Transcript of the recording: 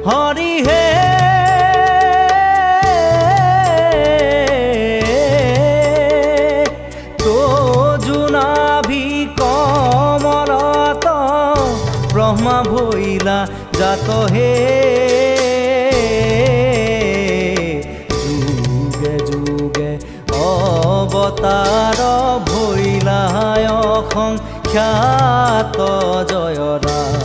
হৰি হে তো জুনাভি কমলত ব্ৰহ্মা ভৈলা জাত হে যুগে যুগে অবতাৰ ভৈলায় সংখ্যাত জয়ৰা